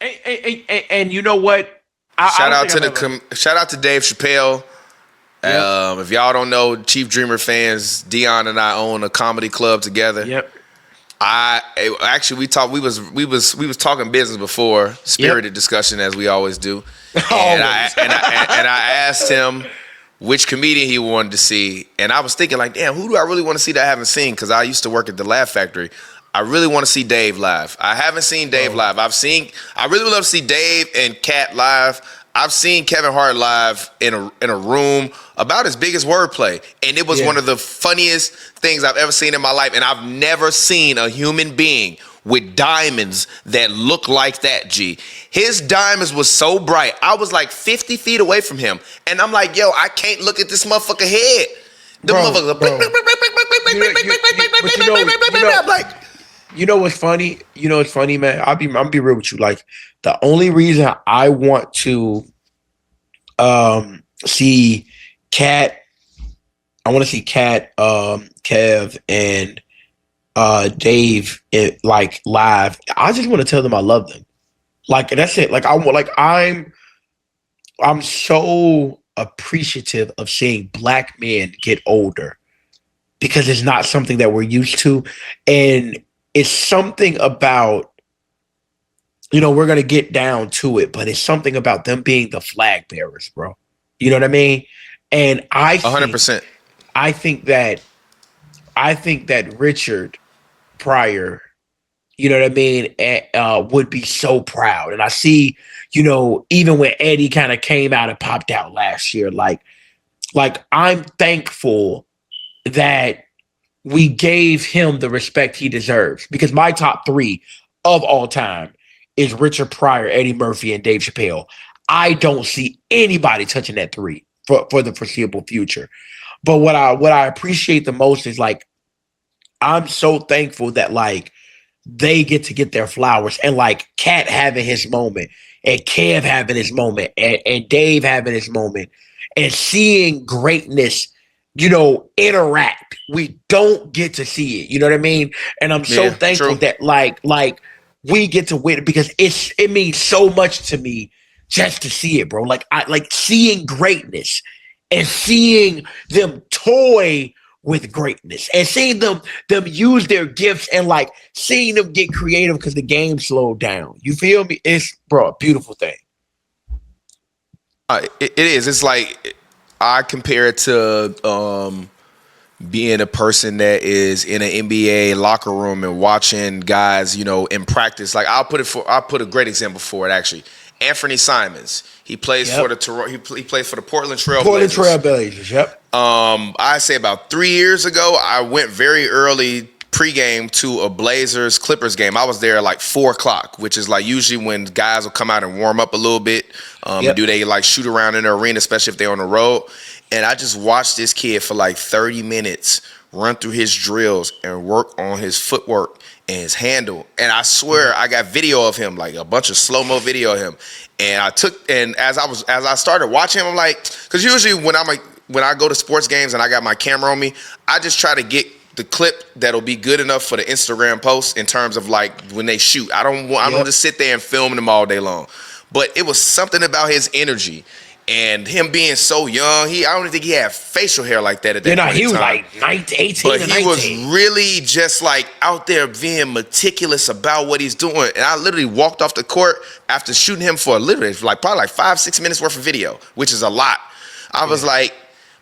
And you know what? I Shout don't out think to I've ever. shout out to Dave Chappelle. Yep. If y'all don't know, Chief Dreamer fans, Dion and I own a comedy club together. Yep. Actually we was talking business before, Yep. spirited discussion as we always do, and I Always. and I and I asked him which comedian he wanted to see, and I was thinking like, damn, who do I really want to see that I haven't seen? Because I used to work at the Laugh Factory. I really want to see Dave live. I haven't seen Dave Bro. live. I really would love to see Dave and Kat live. I've seen Kevin Hart live in a room about as big as Wordplay, and it was Yeah. one of the funniest things I've ever seen in my life. And I've never seen a human being with diamonds that look like that. G, his diamonds was so bright. I was like 50 feet away from him, and I'm like, yo, I can't look at this motherfucker head. The Bro, motherfucker, bro. But I'm like, you know what's funny? You know what's funny, man? I'm be real with you. Like the only reason I want to see Cat, I want to see Cat, Kev, and Dave like live. I just want to tell them I love them. Like that's it. Like I'm so appreciative of seeing black men get older because it's not something that we're used to. And it's something about, we're going to get down to it, but it's something about them being the flag bearers, bro. You know what I mean? And 100%. I think that, I think that Richard Pryor, you know what I mean, would be so proud. And I see, even when Eddie kind of came out and popped out last year, like I'm thankful that we gave him the respect he deserves because my top three of all time is Richard Pryor, Eddie Murphy, and Dave Chappelle. I don't see anybody touching that three for the foreseeable future. But what I appreciate the most is like I'm so thankful that like they get to get their flowers and like Cat having his moment and Kev having his moment and Dave having his moment and seeing greatness, interact. We don't get to see it. You know what I mean? And I'm so Yeah, thankful true. that like we get to win it because it means so much to me just to see it, bro. Like I like seeing greatness and seeing them toy with greatness and seeing them use their gifts and like seeing them get creative because the game slowed down. You feel me? It's bro, a beautiful thing. It is. It's like I compare it to being a person that is in an NBA locker room and watching guys, in practice. Like I'll put a great example for it actually. Anthony Simons. He plays for Yep. the Toronto. He plays for the Portland Portland Trailblazers. Trailblazers. Yep. I say about 3 years ago, I went very early pregame to a Blazers Clippers game. I was there at like 4 o'clock, which is like usually when guys will come out and warm up a little bit. And Yep. do they like shoot around in the arena, especially if they're on the road. And I just watched this kid for like 30 minutes run through his drills and work on his footwork and his handle. And I swear I got video of him, like a bunch of slow-mo video of him. And as I started watching him, I'm like, because usually when I go to sports games and I got my camera on me, I just try to get the clip that'll be good enough for the Instagram post in terms of like when they shoot. I don't Yep. just sit there and film them all day long. But it was something about his energy and him being so young. I don't even think he had facial hair like that at You that know, point he in was time. like 19, 18 But or he was 19. really just like out there being meticulous about what he's doing. And I literally walked off the court after shooting him for probably like 5-6 minutes worth of video, which is a lot. I was Yeah. like,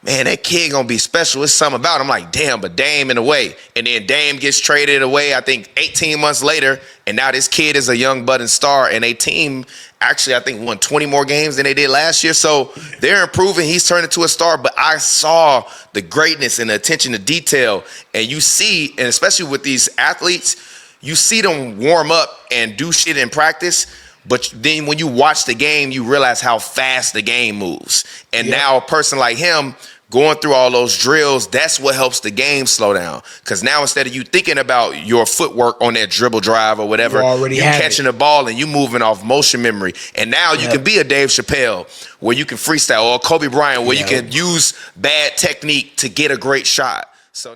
man, that kid gonna be special. It's something about him. I'm like, damn, but Dame in a way. And then Dame gets traded away, I think 18 months later. And now this kid is a young budding star. And a team actually, I think, won 20 more games than they did last year. So they're improving. He's turned into a star. But I saw the greatness and the attention to detail. And you see, and especially with these athletes, you see them warm up and do shit in practice. But then when you watch the game, you realize how fast the game moves. And Yep. now a person like him going through all those drills, that's what helps the game slow down. Because now instead of you thinking about your footwork on that dribble drive or whatever, You already you have catching it. the ball and you moving off motion memory. And now you Yep. can be a Dave Chappelle where you can freestyle, or Kobe Bryant where you Yeah. can use bad technique to get a great shot. So